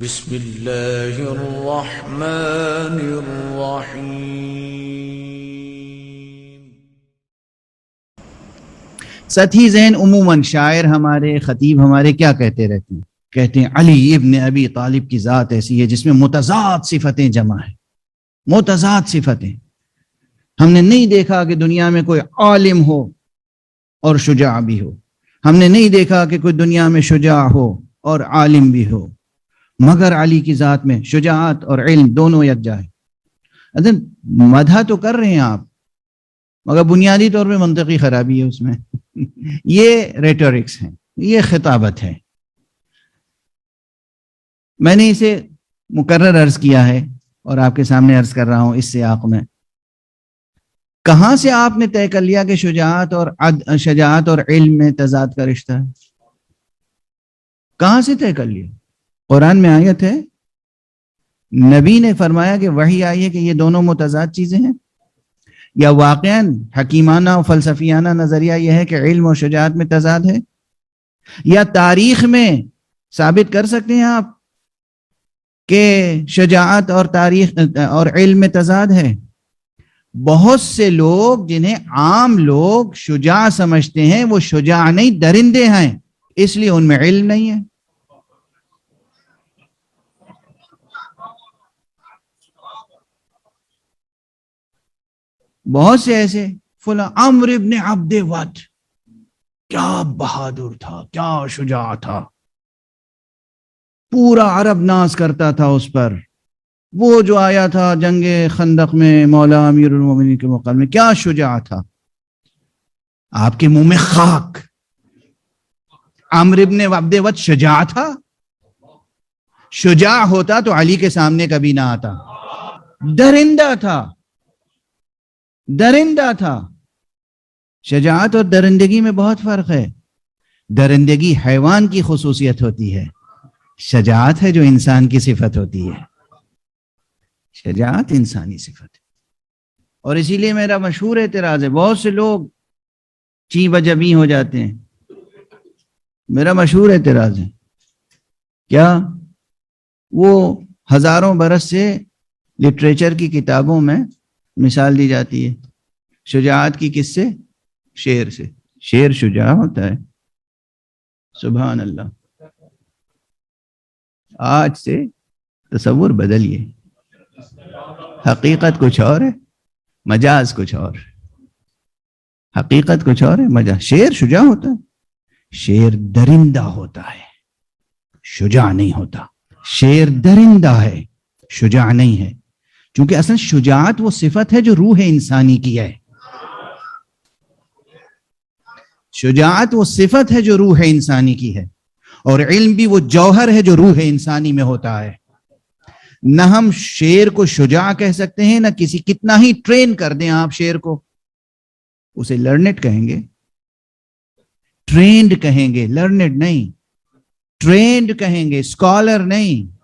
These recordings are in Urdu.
بسم اللہ الرحمن الرحیم۔ ساتھی ذہن عموماً شاعر ہمارے، خطیب ہمارے کیا کہتے رہتے ہیں؟ کہتے ہیں علی ابن ابی طالب کی ذات ایسی ہے جس میں متضاد صفتیں جمع ہیں، متضاد صفتیں۔ ہم نے نہیں دیکھا کہ دنیا میں کوئی عالم ہو اور شجاع بھی ہو، ہم نے نہیں دیکھا کہ کوئی دنیا میں شجاع ہو اور عالم بھی ہو، مگر علی کی ذات میں شجاعت اور علم دونوں یکجا ہے۔ مدح تو کر رہے ہیں آپ، مگر بنیادی طور پہ منطقی خرابی ہے اس میں۔ یہ ریٹورکس ہیں، یہ خطابت ہے۔ میں نے اسے مکرر عرض کیا ہے اور آپ کے سامنے عرض کر رہا ہوں اس سیاق میں۔ کہاں سے آپ نے طے کر لیا کہ شجاعت اور علم میں تضاد کا رشتہ ہے؟ کہاں سے طے کر لیا؟ قرآن میں آیت ہے، نبی نے فرمایا کہ وحی آئی ہے کہ یہ دونوں متضاد چیزیں ہیں، یا واقعاً حکیمانہ و فلسفیانہ نظریہ یہ ہے کہ علم و شجاعت میں تضاد ہے، یا تاریخ میں ثابت کر سکتے ہیں آپ کہ شجاعت اور علم میں تضاد ہے؟ بہت سے لوگ جنہیں عام لوگ شجاع سمجھتے ہیں وہ شجاع نہیں، درندے ہیں، اس لیے ان میں علم نہیں ہے۔ بہت سے ایسے، فلاں عمرو ابن عبد ود کیا بہادر تھا، کیا شجاع تھا، پورا عرب ناز کرتا تھا اس پر۔ وہ جو آیا تھا جنگ خندق میں مولا امیر المومنین کے مقابلے میں، کیا شجاع تھا۔ آپ کے منہ میں خاک۔ عمرو ابن عبد ود شجاع تھا؟ شجاع ہوتا تو علی کے سامنے کبھی نہ آتا۔ درندہ تھا، درندہ تھا۔ شجاعت اور درندگی میں بہت فرق ہے۔ درندگی حیوان کی خصوصیت ہوتی ہے، شجاعت ہے جو انسان کی صفت ہوتی ہے۔ شجاعت انسانی صفت ہے۔ اور اسی لیے میرا مشہور اعتراض ہے، بہت سے لوگ چی بجبی ہو جاتے ہیں۔ میرا مشہور اعتراض ہے، کیا وہ ہزاروں برس سے لٹریچر کی کتابوں میں مثال دی جاتی ہے شجاعت کی، کس سے؟ شیر سے۔ شیر شجاع ہوتا ہے؟ سبحان اللہ۔ آج سے تصور بدلیے، حقیقت کچھ اور ہے، مجاز کچھ اور۔ حقیقت کچھ اور ہے، مجاز۔ شیر شجاع ہوتا ہے؟ شیر درندہ ہوتا ہے، شجاع نہیں ہوتا۔ شیر درندہ ہے، شجاع نہیں ہے، کیونکہ اصلا شجاعت وہ صفت ہے جو روح انسانی کی ہے۔ شجاعت وہ صفت ہے جو روح انسانی کی ہے، اور علم بھی وہ جوہر ہے جو روح انسانی میں ہوتا ہے۔ نہ ہم شیر کو شجاع کہہ سکتے ہیں، نہ کسی کتنا ہی ٹرین کر دیں آپ شیر کو، اسے لرنڈ کہیں گے، ٹرینڈ کہیں گے، لرنڈ نہیں، ٹرینڈ کہیں گے، اسکالر نہیں۔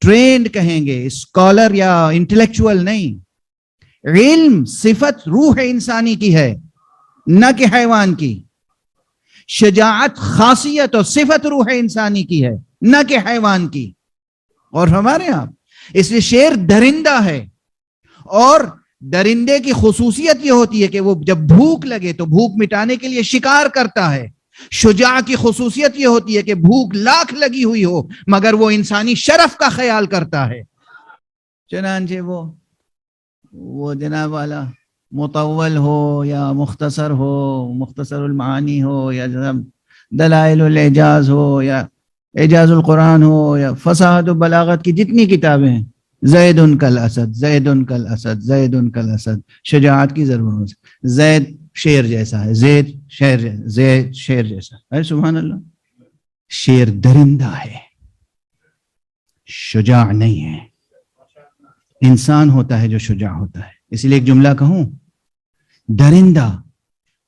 ٹرینڈ کہیں گے، اسکالر یا انٹلیکچوئل نہیں۔ علم صفت روح انسانی کی ہے، نہ کہ حیوان کی۔ شجاعت خاصیت اور صفت روح انسانی کی ہے، نہ کہ حیوان کی۔ اور ہمارے ہاں اس لیے شیر درندہ ہے، اور درندے کی خصوصیت یہ ہوتی ہے کہ وہ جب بھوک لگے تو بھوک مٹانے کے لیے شکار کرتا ہے۔ شجاع کی خصوصیت یہ ہوتی ہے کہ بھوک لاکھ لگی ہوئی ہو مگر وہ انسانی شرف کا خیال کرتا ہے۔ چنانچہ وہ جناب والا مطول ہو یا مختصر ہو، مختصر المعانی ہو، یا جناب دلائل الاعجاز ہو، یا اعجاز القرآن ہو، یا فصاحت و بلاغت کی جتنی کتابیں ہیں، زید کل اسد، زید کل اسد، زید کل اسد، شجاعت کی ضرورت ہے۔ زید شیر جیسا ہے، زید شیر جیسا ہے۔ سبحان اللہ۔ شیر درندہ ہے، شجاع نہیں ہے۔ انسان ہوتا ہے جو شجاع ہوتا ہے۔ اس لیے ایک جملہ کہوں، درندہ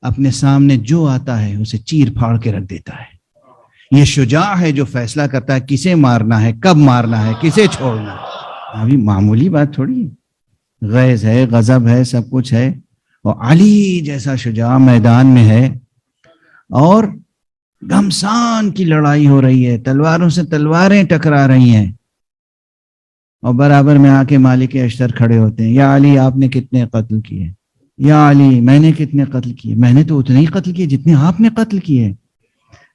اپنے سامنے جو آتا ہے اسے چیر پھاڑ کے رکھ دیتا ہے۔ یہ شجاع ہے جو فیصلہ کرتا ہے کسے مارنا ہے، کب مارنا ہے، کسے چھوڑنا ہے۔ ابھی معمولی بات تھوڑی ہے، غیظ ہے، غضب ہے، سب کچھ ہے، اور علی جیسا شجاع میدان میں ہے، اور گھمسان کی لڑائی ہو رہی ہے، تلواروں سے تلواریں ٹکرا رہی ہیں، اور برابر میں آ کے مالک اشتر کھڑے ہوتے ہیں، یا علی آپ نے کتنے قتل کیے؟ یا علی میں نے کتنے قتل کیے؟ میں نے تو اتنے ہی قتل کیے جتنے آپ نے قتل کیے۔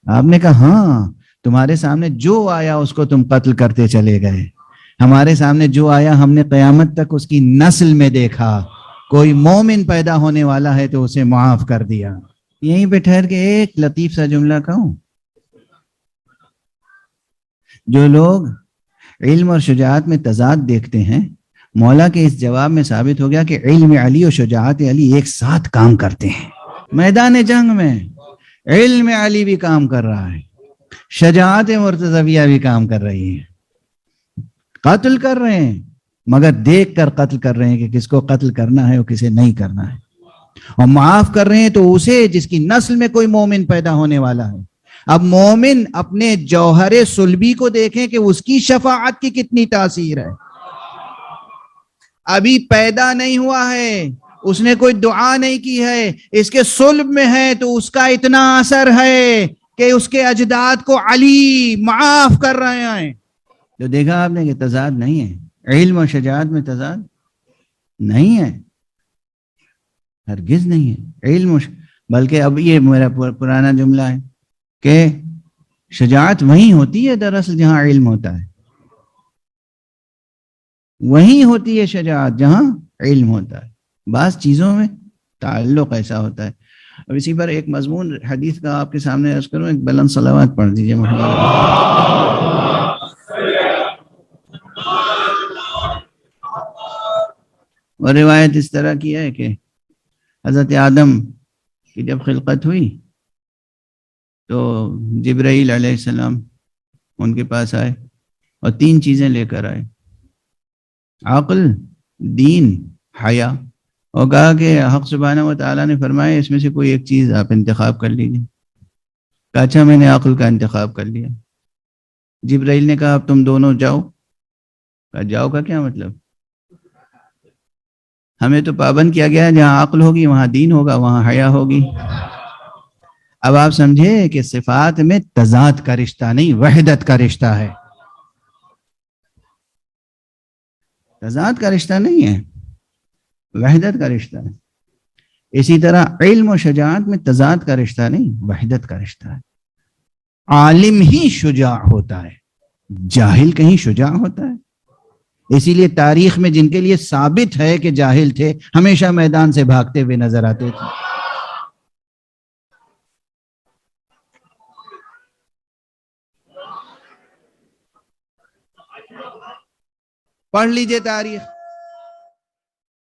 آپ نے کہا ہاں، تمہارے سامنے جو آیا اس کو تم قتل کرتے چلے گئے، ہمارے سامنے جو آیا ہم نے قیامت تک اس کی نسل میں دیکھا، کوئی مومن پیدا ہونے والا ہے تو اسے معاف کر دیا۔ یہیں پہ ٹھہر کے ایک لطیف سا جملہ کہوں، جو لوگ علم اور شجاعت میں تضاد دیکھتے ہیں، مولا کے اس جواب میں ثابت ہو گیا کہ علم علی اور شجاعت علی ایک ساتھ کام کرتے ہیں۔ میدان جنگ میں علم علی بھی کام کر رہا ہے، شجاعت مرتضویہ بھی کام کر رہی ہے، قتل کر رہے ہیں مگر دیکھ کر قتل کر رہے ہیں کہ کس کو قتل کرنا ہے اور کسے نہیں کرنا ہے، اور معاف کر رہے ہیں تو اسے جس کی نسل میں کوئی مومن پیدا ہونے والا ہے۔ اب مومن اپنے جوہر صلبی کو دیکھیں کہ اس کی شفاعت کی کتنی تاثیر ہے۔ ابھی پیدا نہیں ہوا ہے، اس نے کوئی دعا نہیں کی ہے، اس کے صلب میں ہے تو اس کا اتنا اثر ہے کہ اس کے اجداد کو علی معاف کر رہے ہیں۔ تو دیکھا آپ نے کہ تضاد نہیں ہے، علم و شجاعت میں تضاد نہیں ہے، ہرگز نہیں ہے۔ بلکہ اب یہ میرا پرانا جملہ ہے کہ شجاعت وہیں ہوتی ہے دراصل جہاں علم ہوتا ہے، وہیں ہوتی ہے شجاعت جہاں علم ہوتا ہے، بعض چیزوں میں تعلق ایسا ہوتا ہے۔ اب اسی پر ایک مضمون حدیث کا آپ کے سامنے عرض کروں، ایک بلند صلوات پڑھ دیجئے محمد۔ اور روایت اس طرح کی ہے کہ حضرت آدم کی جب خلقت ہوئی تو جبرائیل علیہ السلام ان کے پاس آئے اور 3 چیزیں لے کر آئے، عقل، دین، حیا، اور کہا کہ حق سبحانہ و تعالیٰ نے فرمایا اس میں سے کوئی ایک چیز آپ انتخاب کر لیجیے۔ کہا اچھا میں نے عقل کا انتخاب کر لیا۔ جبرائیل نے کہا اب تم دونوں جاؤ۔ کہا جاؤ کا کیا مطلب؟ ہمیں تو پابند کیا گیا ہے جہاں عقل ہوگی وہاں دین ہوگا، وہاں حیا ہوگی۔ اب آپ سمجھے کہ صفات میں تضاد کا رشتہ نہیں، وحدت کا رشتہ ہے، تضاد کا رشتہ نہیں ہے، وحدت کا رشتہ ہے۔ اسی طرح علم و شجاعت میں تضاد کا رشتہ نہیں، وحدت کا رشتہ ہے۔ عالم ہی شجاع ہوتا ہے، جاہل کہیں شجاع ہوتا ہے؟ اسی لیے تاریخ میں جن کے لیے ثابت ہے کہ جاہل تھے ہمیشہ میدان سے بھاگتے ہوئے نظر آتے تھے۔ پڑھ لیجئے تاریخ۔